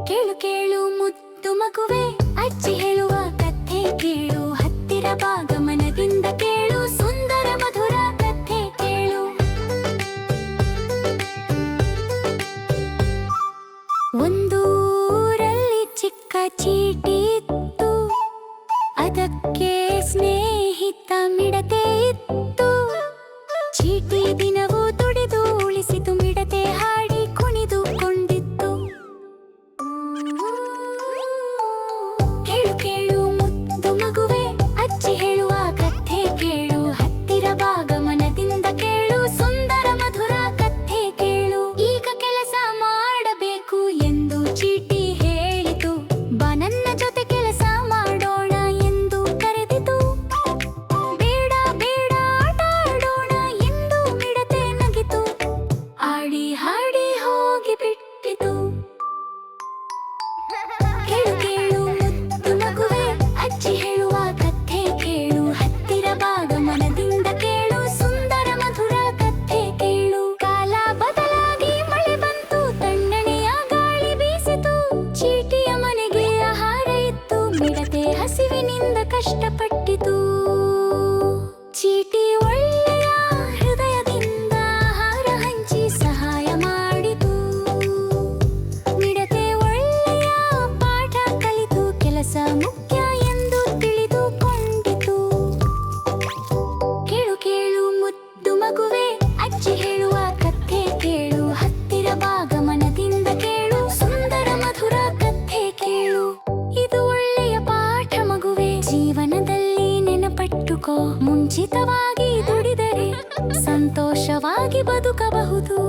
ಕೇಳು ಕೇಳು ಮುದ್ದು ಮಗುವೆ, ಅಜ್ಜಿ ಹೇಳುವ ಕಥೆ ಕೇಳು. ಹತ್ತಿರ ಭಾಗ ಮನದಿಂದ ಕೇಳು, ಸುಂದರ ಮಧುರ ಕಥೆ ಕೇಳು. ಒಂದು ಊರಲ್ಲಿ ಚಿಕ್ಕ ಚೀಟಿ ಇತ್ತು, ಅದಕ್ಕೆ ಸ್ನೇಹಿತ ಮಿಡತೆ ಇತ್ತು. ಚೀಟಿ ದಿನವೂ ದುಡಿದು ಉಳಿಸಿತು, ಮಿಡತೆ ಹಾಡಿ ಕುಣಿದುಕೊಂಡಿತ್ತು. ಕೇಳು ಕೇಳು ಮುದ್ದು ಮಗುವೆ, ಅಜ್ಜಿ ಹೇಳುವ ಕಥೆ ಕೇಳು. ಹತ್ತಿರ ಭಾಗ ಮನದಿಂದ ಕೇಳು, ಸುಂದರ ಮಧುರ ಕಥೆ ಕೇಳು. ಈಗ ಕೆಲಸ ಮಾಡಬೇಕು ಎಂದು ಚೀಟಿ ಹೇಳಿತು, ಬಾ ನನ್ನ ಜೊತೆ ಕೆಲಸ ಮಾಡೋಣ ಎಂದು ಕರೆದಿತು. ಬೇಡ ಬೇಡ ಆಟ ಆಡೋಣ ಎಂದು ಮಿಡತೆ ನಗಿತು, ಆಡಿ ಹಾಡಿ ಹೋಗಿ ಬಿಟ್ಟಿತು. ಕೇಳು ಕೇಳು ಮುದ್ದು ಮಗುವೆ, ಅಜ್ಜಿ ಹೇಳುವ ಕಥೆ ಕೇಳು. ಹತ್ತಿರ ಭಾಗ ಮನದಿಂದ ಕೇಳು, ಸುಂದರ ಮಧುರ ಕಥೆ ಕೇಳು. ಕಾಲ ಬದಲಾಗಿ ಮಳೆ ಬಂತು, ತಣ್ಣನೆಯ ಗಾಳಿ ಬೀಸಿತು. ಚೀಟಿಯ ಮನೆಗೆ ಆಹಾರ ಇತ್ತು, ಮಿಡತೆ ಹಸಿವಿನಿಂದ ಕಷ್ಟಪಟ್ಟಿತು. ಚೀಟಿ ಒಳ್ಳೆಯ ಹೃದಯದಿಂದ ಆಹಾರ ಹಂಚಿ ಸಹಾಯ ಮಾಡಿತು. ಮಿಡತೆ ಒಳ್ಳೆಯ ಪಾಠ ಕಲಿತು, ಕೆಲಸ ಮುಖ್ಯ ಎಂದು ತಿಳಿದುಕೊಂಡಿತು. ಕೇಳು ಕೇಳು ಮುದ್ದು ಮಗುವೆ, ಅಜ್ಜಿ ಹೇಳುವ ಕಥೆ ಕೇಳು. ಹತ್ತಿರ ಭಾಗ ಮನದಿಂದ ಕೇಳು, ಸುಂದರ ಮಧುರ ಕಥೆ ಕೇಳು. ಇದು ಒಳ್ಳೆಯ ಪಾಠ ಮಗುವೆ, ಜೀವನದಲ್ಲಿ ನೆನಪಟ್ಟುಕೋ. ಮುಂಚಿತವಾಗಿ ದುಡಿದರೆ ಸಂತೋಷವಾಗಿ ಬದುಕಬಹುದು.